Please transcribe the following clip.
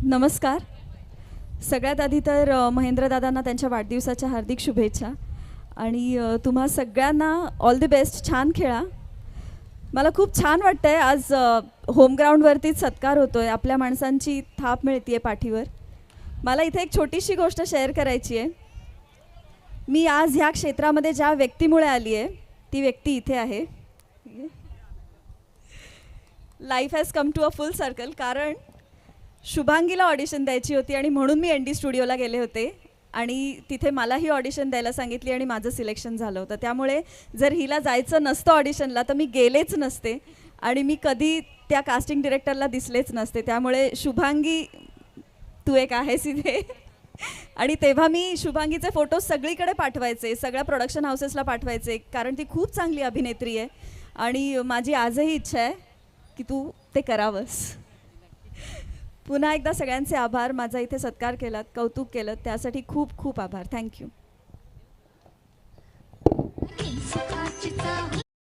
नमस्कार. सगळ्यात आधी तर महेंद्रदादांना त्यांच्या वाढदिवसाच्या हार्दिक शुभेच्छा आणि तुम्हा सगळ्यांना ऑल द बेस्ट. छान खेळा. मला खूप छान वाटतंय आज होम ग्राउंडवरतीच सत्कार होतोय. आपल्या माणसांची थाप मिळते पाठीवर. मला इथे एक छोटीशी गोष्ट शेअर करायची आहे. मी आज ह्या क्षेत्रामध्ये ज्या व्यक्तीमुळे आली आहे ती व्यक्ती इथे आहे. Life has come to a full circle. कारण शुभांगीला ऑडिशन द्यायची होती आणि म्हणून मी ND स्टुडिओला गेले होते आणि तिथे मलाही ऑडिशन द्यायला सांगितली आणि माझं सिलेक्शन झालं होतं. त्यामुळे जर हिला जायचं नसतं ऑडिशनला तर मी गेलेच नसते आणि मी कधी त्या कास्टिंग डिरेक्टरला दिसलेच नसते. त्यामुळे शुभांगी तू एक आहेस इथे. आणि तेव्हा मी शुभांगीचे फोटो सगळीकडे पाठवायचे, सगळ्या प्रोडक्शन हाऊसेसला पाठवायचे, कारण ती खूप चांगली अभिनेत्री आहे आणि माझी आजही इच्छा आहे की तू ते करावंस. पुन्हा एकदा सगळ्यांचे आभार. माझा इथे सत्कार केलात, कौतुक केलं त्यासाठी खूप खूप आभार. थँक्यू.